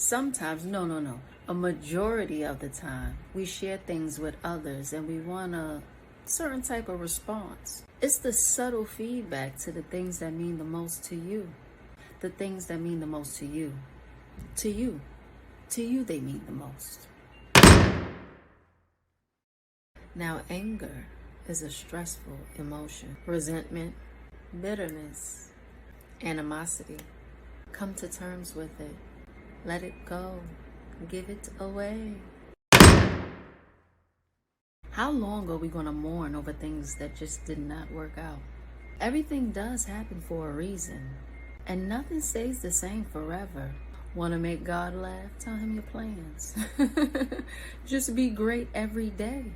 Sometimes, no. A majority of the time, we share things with others and we want a certain type of response. It's the subtle feedback to the things that mean the most to you. The things that mean the most to you. To you. To you, they mean the most. Now, anger is a stressful emotion. Resentment, bitterness, animosity. Come to terms with it. Let it go. Give it away. How long are we going to mourn over things that just did not work out? Everything does happen for a reason, and nothing stays the same forever. Want to make God laugh? Tell him your plans. Just be great every day.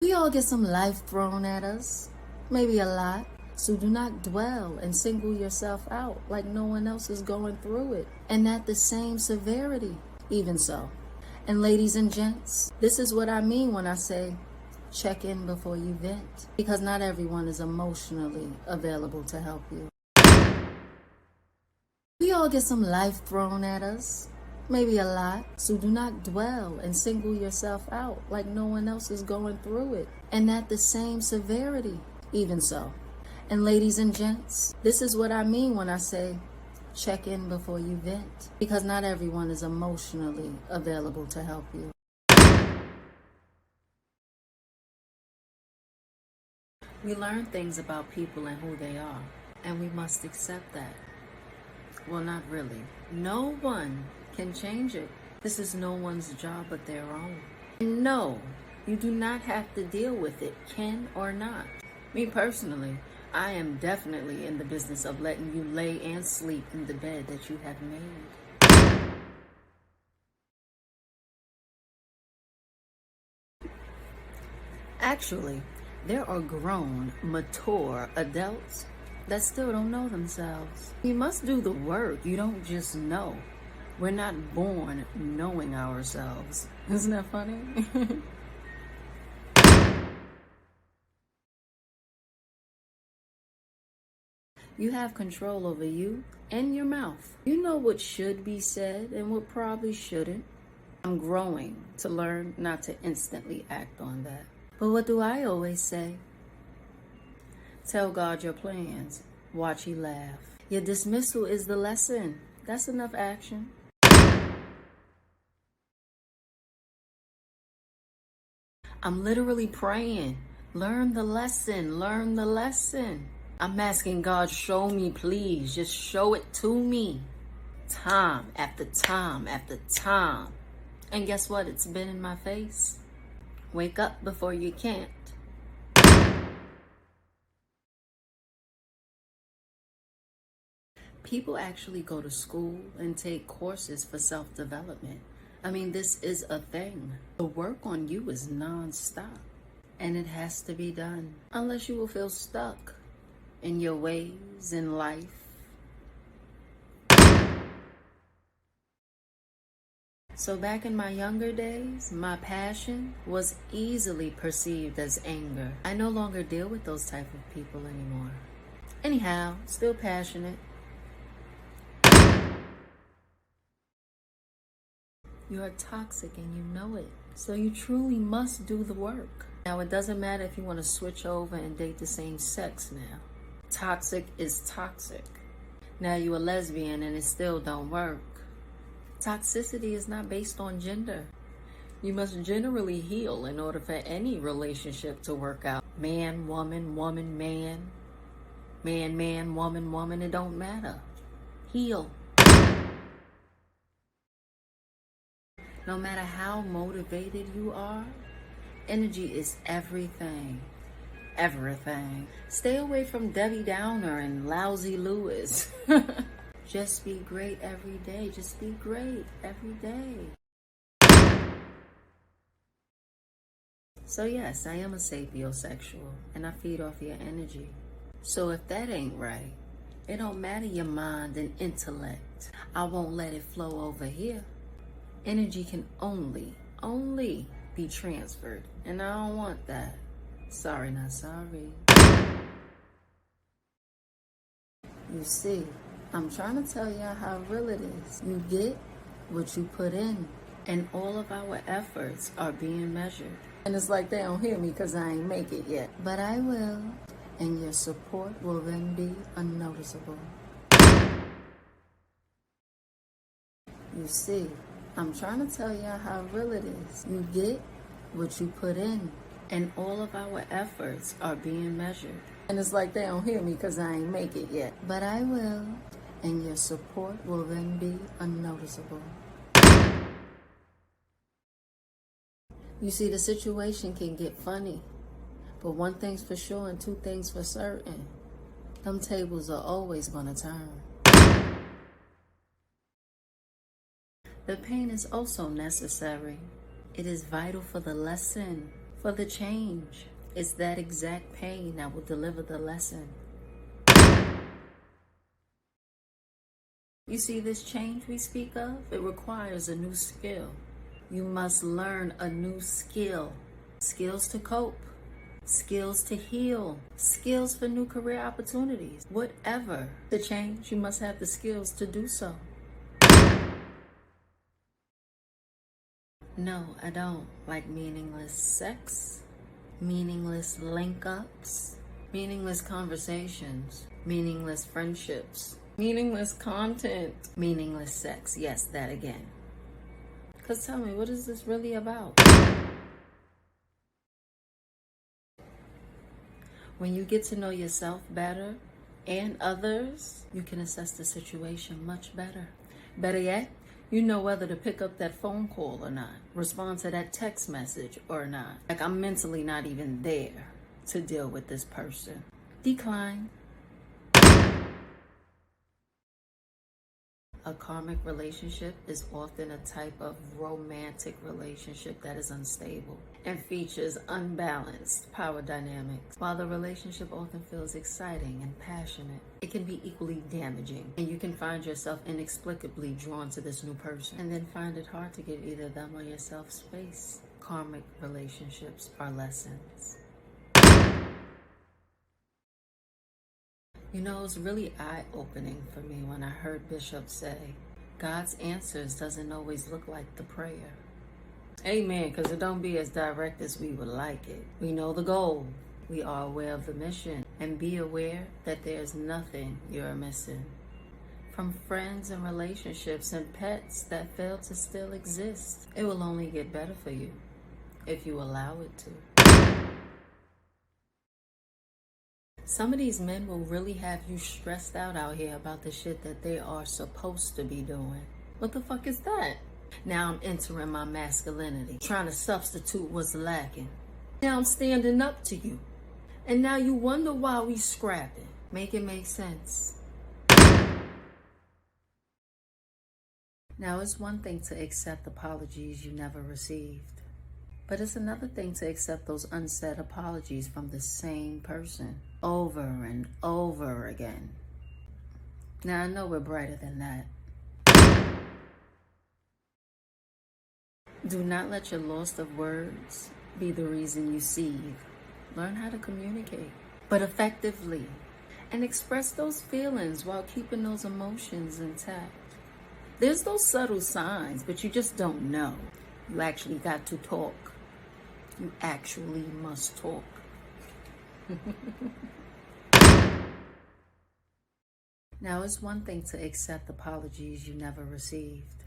We all get some life thrown at us, maybe a lot. So do not dwell and single yourself out like no one else is going through it, and at the same severity, even so. And ladies and gents, this is what I mean when I say check in before you vent, because not everyone is emotionally available to help you. We all get some life thrown at us, maybe a lot. So do not dwell and single yourself out like no one else is going through it, and at the same severity, even so. And ladies and gents, this is what I mean when I say check in before you vent, because not everyone is emotionally available to help you. We learn things about people and who they are, and we must accept that. Well, not really. No one can change it. This is no one's job but their own. And no, you do not have to deal with it, can or not. Me personally, I am definitely in the business of letting you lay and sleep in the bed that you have made. Actually, there are grown, mature adults that still don't know themselves. We must do the work. You don't just know. We're not born knowing ourselves. Isn't that funny? You have control over you and your mouth. You know what should be said and what probably shouldn't. I'm growing to learn not to instantly act on that. But what do I always say? Tell God your plans. Watch he laugh. Your dismissal is the lesson. That's enough action. I'm literally praying. Learn the lesson. Learn the lesson. I'm asking God, show me, please. Just show it to me. Time after time after time. And guess what? It's been in my face. Wake up before you can't. People actually go to school and take courses for self-development. I mean, this is a thing. The work on you is non-stop. And it has to be done. Unless you will feel stuck in your ways in life. So back in my younger days, my passion was easily perceived as anger. I no longer deal with those type of people anymore. Anyhow, still passionate. You are toxic and you know it. So you truly must do the work. Now, it doesn't matter if you want to switch over and date the same sex now. Toxic is toxic. Now you're a lesbian and it still don't work. Toxicity is not based on gender. You must generally heal in order for any relationship to work out. Man, woman, woman, man. Man, man, woman, woman, it don't matter. Heal. No matter how motivated you are, energy is everything. Everything. Stay away from Debbie Downer and Lousy Lewis. Just be great every day. Just be great every day. So yes, I am a sapiosexual and I feed off your energy. So if that ain't right, it don't matter your mind and intellect. I won't let it flow over here. Energy can only be transferred, and I don't want that. Sorry, not sorry. You see, I'm trying to tell you how real it is. You get what you put in, and all of our efforts are being measured. And it's like they don't hear me because I ain't make it yet. But I will, and your support will then be unnoticeable. You see, I'm trying to tell you how real it is. You get what you put in, and all of our efforts are being measured. And it's like they don't hear me because I ain't make it yet. But I will, and your support will then be unnoticeable. You see, the situation can get funny, but one thing's for sure and two things for certain. Them tables are always gonna turn. The pain is also necessary. It is vital for the lesson, for the change. It's that exact pain that will deliver the lesson. You see, this change we speak of, it requires a new skill. You must learn a new skill. Skills to cope, skills to heal, skills for new career opportunities. Whatever the change, you must have the skills to do so. No, I don't like meaningless sex, meaningless link-ups, meaningless conversations, meaningless friendships, meaningless content, meaningless sex. Yes, that again. Because tell me, what is this really about? When you get to know yourself better and others, you can assess the situation much better. Better yet, you know whether to pick up that phone call or not, respond to that text message or not. Like, I'm mentally not even there to deal with this person. Decline. A karmic relationship is often a type of romantic relationship that is unstable and features unbalanced power dynamics. While the relationship often feels exciting and passionate, it can be equally damaging, and you can find yourself inexplicably drawn to this new person and then find it hard to give either them or yourself space. Karmic relationships are lessons. You know, it's really eye-opening for me when I heard Bishop say, God's answers doesn't always look like the prayer. Amen, because it don't be as direct as we would like it. We know the goal. We are aware of the mission. And be aware that there's nothing you're missing. From friends and relationships and pets that fail to still exist. It will only get better for you if you allow it to. Some of these men will really have you stressed out here about the shit that they are supposed to be doing. What the fuck is that? Now I'm entering my masculinity, trying to substitute what's lacking. Now I'm standing up to you. And now you wonder why we scrapping. Make it make sense. Now it's one thing to accept apologies you never received. But it's another thing to accept those unsaid apologies from the same person over and over again. Now I know we're brighter than that. Do not let your loss of words be the reason you seethe. Learn how to communicate, but effectively, and express those feelings while keeping those emotions intact. There's those subtle signs, but you just don't know. You actually got to talk. You actually must talk. Now, it's one thing to accept apologies you never received,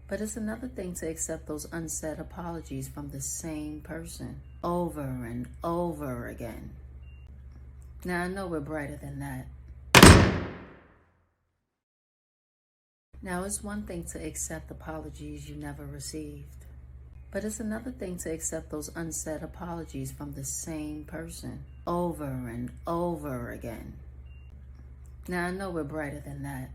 but it's another thing to accept those unsaid apologies from the same person over and over again. Now, I know we're brighter than that. Now, it's one thing to accept apologies you never received, but it's another thing to accept those unsaid apologies from the same person over and over again. Now I know we're brighter than that.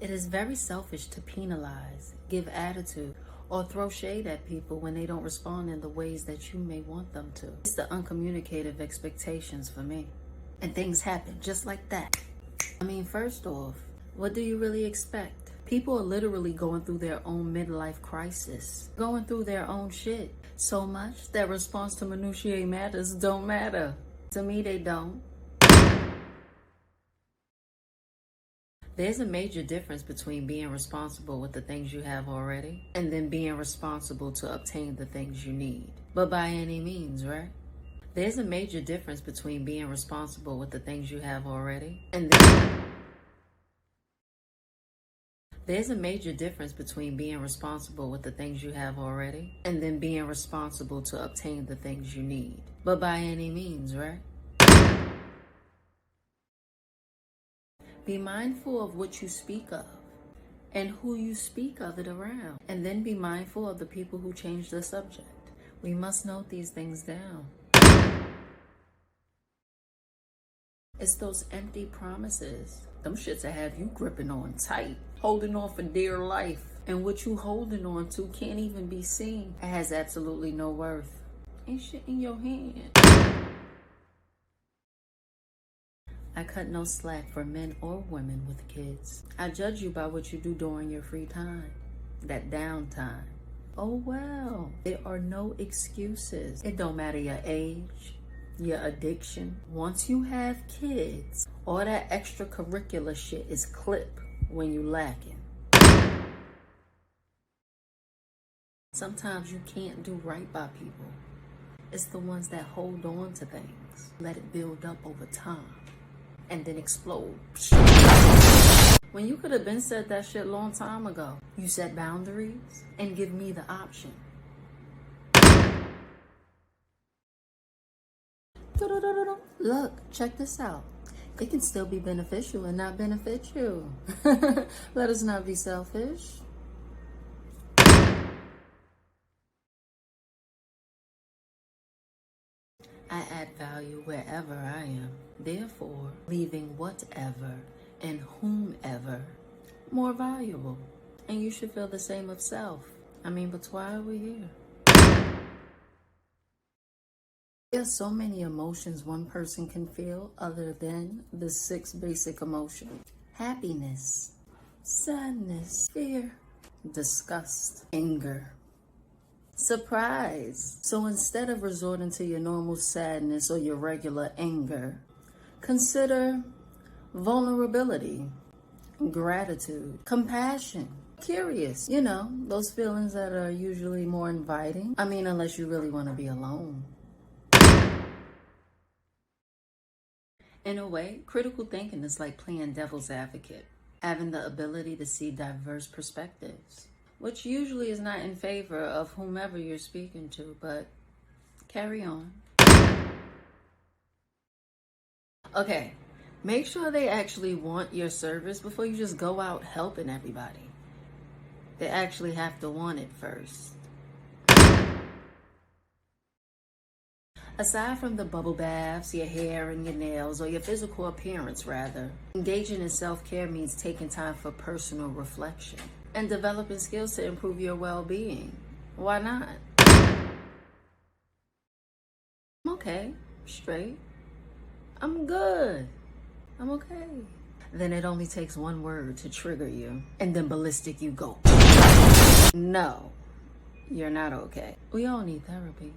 It is very selfish to penalize, give attitude, or throw shade at people when they don't respond in the ways that you may want them to. It's the uncommunicative expectations for me. And things happen just like that. I mean, first off, what do you really expect? People are literally going through their own midlife crisis, going through their own shit. So much that response to minutiae matters don't matter. To me, they don't. There's a major difference between being responsible with the things you have already and then being responsible to obtain the things you need. But by any means, right? There's a major difference between being responsible with the things you have already and then There's a major difference between being responsible with the things you have already and then being responsible to obtain the things you need. But by any means, right? Be mindful of what you speak of and who you speak of it around. And then be mindful of the people who change the subject. We must note these things down. It's those empty promises. Them shits that have you gripping on tight, holding on for dear life. And what you holding on to can't even be seen. It has absolutely no worth. Ain't shit in your hand. I cut no slack for men or women with kids. I judge you by what you do during your free time, that downtime. Oh well, there are no excuses. It don't matter your age, your addiction. Once you have kids, all that extracurricular shit is clip when you lacking. Sometimes you can't do right by people. It's the ones that hold on to things, let it build up over time, and then explode. When you could have been said that shit long time ago. You set boundaries and give me the option. Look, check this out. It can still be beneficial and not benefit you. Let us not be selfish. I add value wherever I am. Therefore, leaving whatever and whomever more valuable. And you should feel the same of self. But why are we here? There's so many emotions one person can feel other than the 6 basic emotions. Happiness, sadness, fear, disgust, anger, surprise. So instead of resorting to your normal sadness or your regular anger, consider vulnerability, gratitude, compassion, curious. Those feelings that are usually more inviting. Unless you really want to be alone. In a way, critical thinking is like playing devil's advocate, having the ability to see diverse perspectives, which usually is not in favor of whomever you're speaking to, but carry on. Okay, make sure they actually want your service before you just go out helping everybody. They actually have to want it first. Aside from the bubble baths, your hair and your nails, or your physical appearance rather, engaging in self-care means taking time for personal reflection and developing skills to improve your well-being. Why not? I'm okay, straight. I'm good. I'm okay. Then it only takes one word to trigger you, and then ballistic you go. No, you're not okay. We all need therapy.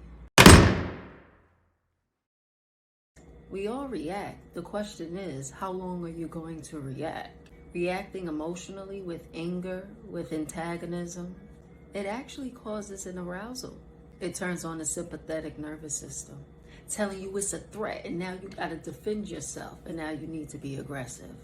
We all react. The question is, how long are you going to react? Reacting emotionally with anger, with antagonism, it actually causes an arousal. It turns on the sympathetic nervous system, telling you it's a threat and now you gotta defend yourself and now you need to be aggressive.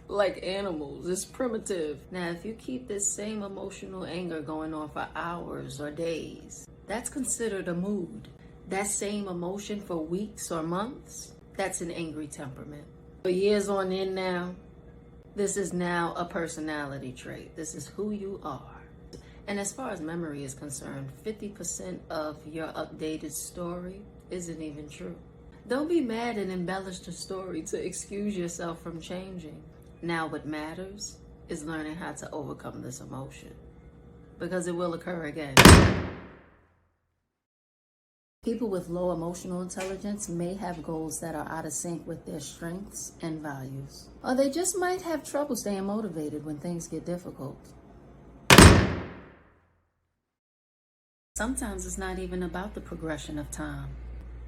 Like animals, it's primitive. Now, if you keep this same emotional anger going on for hours or days, that's considered a mood. That same emotion for weeks or months, that's an angry temperament. For years on in now, this is now a personality trait. This is who you are. And as far as memory is concerned, 50% of your updated story isn't even true. Don't be mad and embellish the story to excuse yourself from changing. Now what matters is learning how to overcome this emotion, because it will occur again. People with low emotional intelligence may have goals that are out of sync with their strengths and values. Or they just might have trouble staying motivated when things get difficult. Sometimes it's not even about the progression of time.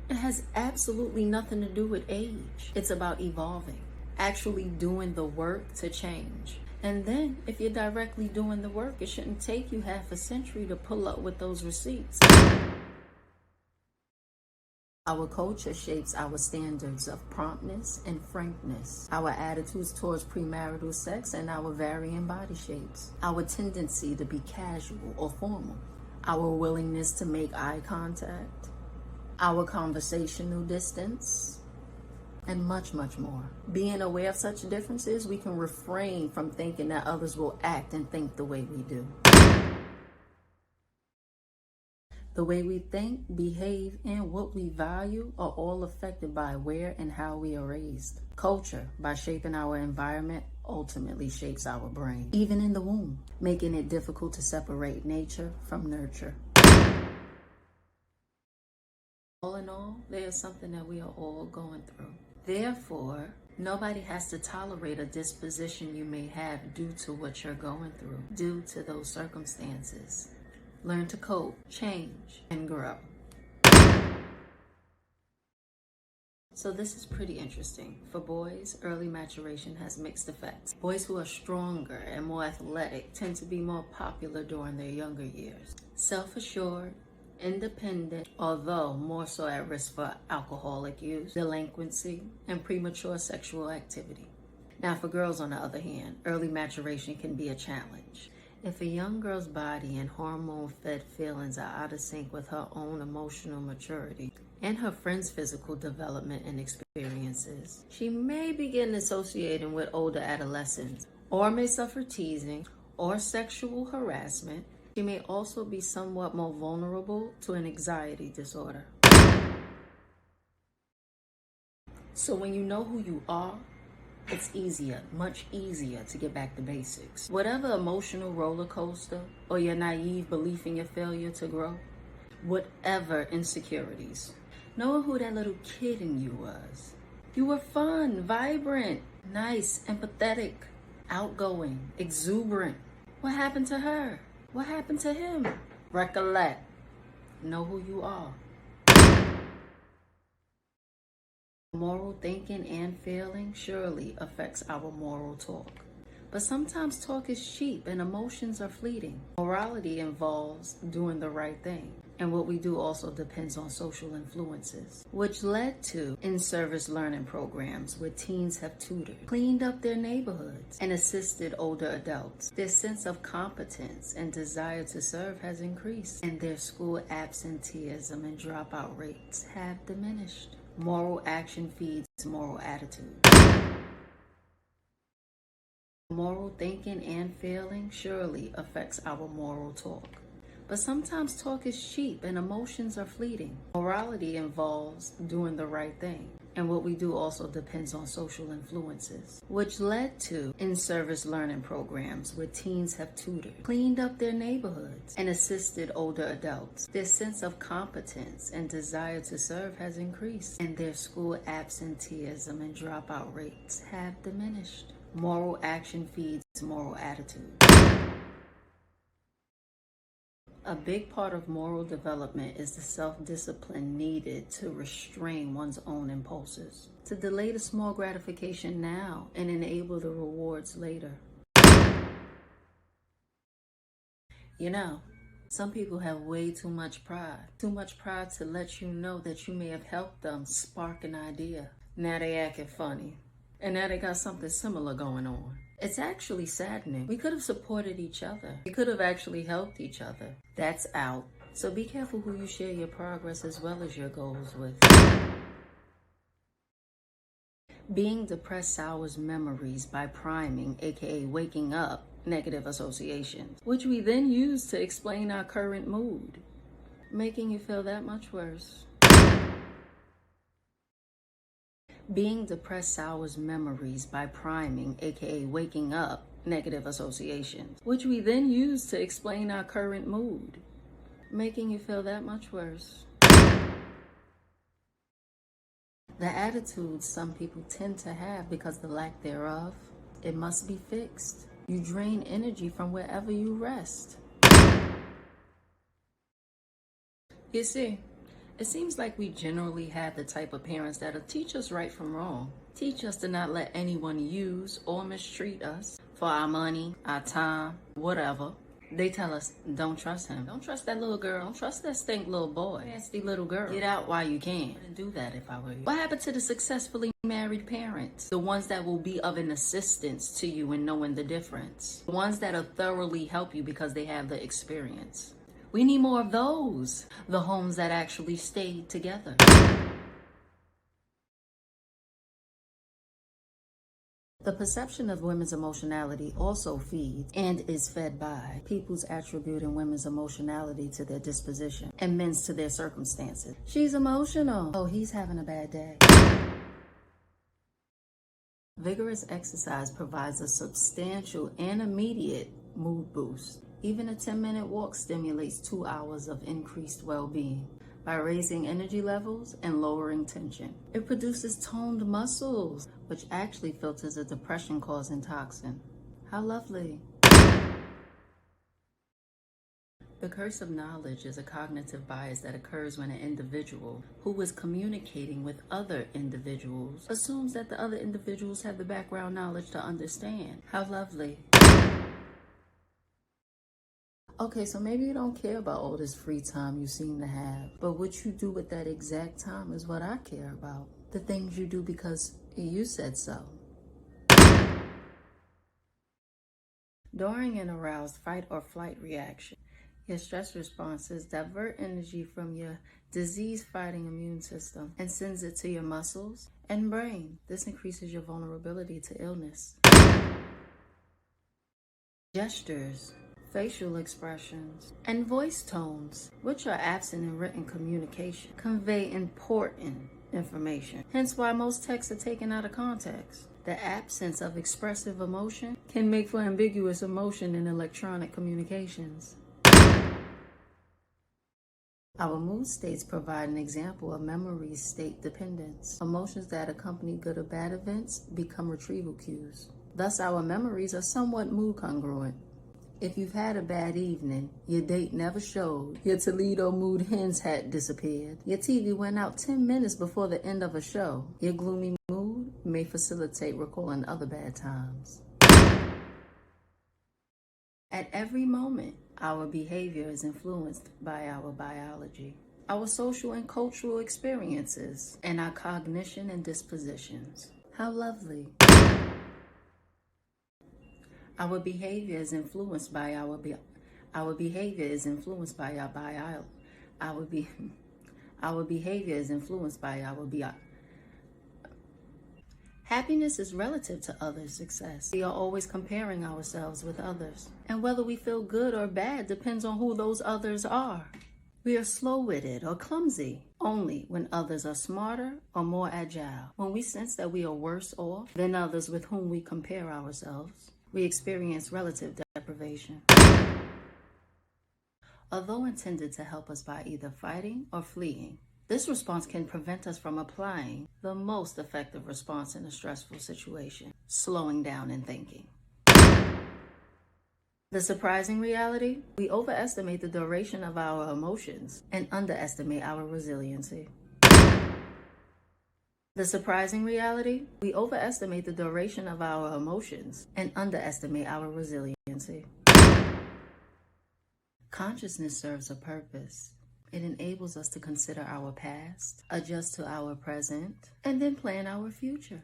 It has absolutely nothing to do with age. It's about evolving. actually doing the work to change. And then, if you're directly doing the work, it shouldn't take you half a century to pull up with those receipts. Our culture shapes our standards of promptness and frankness, our attitudes towards premarital sex, and our varying body shapes, our tendency to be casual or formal, our willingness to make eye contact, our conversational distance, and much, much more. Being aware of such differences, we can refrain from thinking that others will act and think the way we do. The way we think, behave, and what we value are all affected by where and how we are raised. Culture, by shaping our environment, ultimately shapes our brain, even in the womb, making it difficult to separate nature from nurture. All in all, there is something that we are all going through. Therefore, nobody has to tolerate a disposition you may have due to what you're going through, due to those circumstances. Learn to cope, change, and grow. So this is pretty interesting. For boys, early maturation has mixed effects. Boys who are stronger and more athletic tend to be more popular during their younger years. Self-assured, independent, although more so at risk for alcoholic use, delinquency, and premature sexual activity. Now for girls, on the other hand, early maturation can be a challenge. If a young girl's body and hormone-fed feelings are out of sync with her own emotional maturity and her friends' physical development and experiences, she may begin associating with older adolescents, or may suffer teasing or sexual harassment. She may also be somewhat more vulnerable to an anxiety disorder. So when you know who you are, it's easier, much easier to get back to basics. Whatever emotional roller coaster or your naive belief in your failure to grow, whatever insecurities, knowing who that little kid in you was. You were fun, vibrant, nice, empathetic, outgoing, exuberant. What happened to her? What happened to him? Recollect. Know who you are. Moral thinking and feeling surely affects our moral talk. But sometimes talk is cheap and emotions are fleeting. Morality involves doing the right thing. And what we do also depends on social influences, which led to in-service learning programs where teens have tutored, cleaned up their neighborhoods, and assisted older adults. Their sense of competence and desire to serve has increased, and their school absenteeism and dropout rates have diminished. Moral action feeds moral attitude. Moral thinking and feeling surely affects our moral talk. But sometimes talk is cheap and emotions are fleeting. Morality involves doing the right thing. And what we do also depends on social influences, which led to in-service learning programs where teens have tutored, cleaned up their neighborhoods, and assisted older adults. Their sense of competence and desire to serve has increased, and their school absenteeism and dropout rates have diminished. Moral action feeds moral attitude. A big part of moral development is the self-discipline needed to restrain one's own impulses, to delay the small gratification now and enable the rewards later. You know, some people have way too much pride to let you know that you may have helped them spark an idea. Now they acting funny, and now they got something similar going on. It's actually saddening. We could have supported each other. We could have actually helped each other. That's out. So be careful who you share your progress as well as your goals with. Being depressed sours memories by priming, aka waking up, negative associations, which we then use to explain our current mood, making you feel that much worse. Being depressed sours memories by priming, aka waking up, negative associations, which we then use to explain our current mood, making you feel that much worse. The attitudes some people tend to have because the lack thereof, it must be fixed. You drain energy from wherever you rest. You see, It seems like we generally have the type of parents that'll teach us right from wrong. Teach us to not let anyone use or mistreat us for our money, our time, whatever. They tell us, don't trust him. Don't trust that little girl. Don't trust that stink little boy. Nasty little girl. Get out while you can. I wouldn't do that if I were you. What happened to the successfully married parents? The ones that will be of an assistance to you in knowing the difference. The ones that'll thoroughly help you because they have the experience. We need more of those. The homes that actually stay together. The perception of women's emotionality also feeds and is fed by people's attributing women's emotionality to their disposition and men's to their circumstances. She's emotional. Oh, he's having a bad day. Vigorous exercise provides a substantial and immediate mood boost. Even a 10-minute walk stimulates 2 hours of increased well-being by raising energy levels and lowering tension. It produces toned muscles, which actually filters a depression-causing toxin. How lovely. The curse of knowledge is a cognitive bias that occurs when an individual who is communicating with other individuals assumes that the other individuals have the background knowledge to understand. How lovely. Okay, so maybe you don't care about all this free time you seem to have, but what you do with that exact time is what I care about. The things you do because you said so. During an aroused fight or flight reaction, your stress responses divert energy from your disease-fighting immune system and sends it to your muscles and brain. This increases your vulnerability to illness. Gestures, facial expressions, and voice tones, which are absent in written communication, convey important information. Hence why most texts are taken out of context. The absence of expressive emotion can make for ambiguous emotion in electronic communications. Our mood states provide an example of memory state dependence. Emotions that accompany good or bad events become retrieval cues. Thus, our memories are somewhat mood congruent. If you've had a bad evening, your date never showed, your Toledo mood hens hat disappeared, your TV went out 10 minutes before the end of a show, your gloomy mood may facilitate recalling other bad times. At every moment, our behavior is influenced by our biology, our social and cultural experiences, and our cognition and dispositions. How lovely. Our behavior is influenced by our behavior is influenced by our Happiness is relative to others' success. We are always comparing ourselves with others. And whether we feel good or bad depends on who those others are. We are slow-witted or clumsy only when others are smarter or more agile. When we sense that we are worse off than others with whom we compare ourselves, we experience relative deprivation. Although intended to help us by either fighting or fleeing, this response can prevent us from applying the most effective response in a stressful situation, slowing down and thinking. The surprising reality? We overestimate the duration of our emotions and underestimate our resiliency. The surprising reality? We overestimate the duration of our emotions and underestimate our resiliency. Consciousness serves a purpose. It enables us to consider our past, adjust to our present, and then plan our future.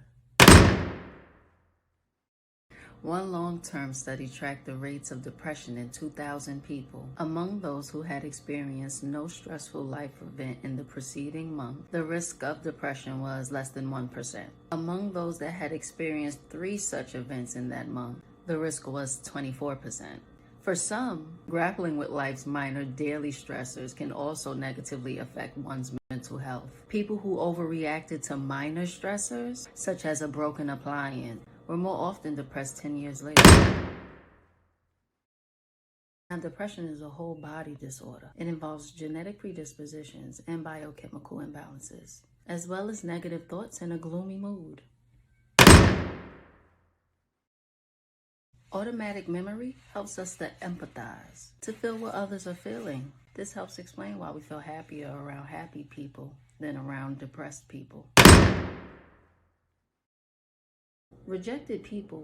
One long-term study tracked the rates of depression in 2,000 people. Among those who had experienced no stressful life event in the preceding month, the risk of depression was less than 1%. Among those that had experienced 3 such events in that month, the risk was 24%. For some, grappling with life's minor daily stressors can also negatively affect one's mental health. People who overreacted to minor stressors, such as a broken appliance, were more often depressed 10 years later. Now, depression is a whole body disorder. It involves genetic predispositions and biochemical imbalances, as well as negative thoughts and a gloomy mood. Automatic memory helps us to empathize, to feel what others are feeling. This helps explain why we feel happier around happy people than around depressed people. Rejected people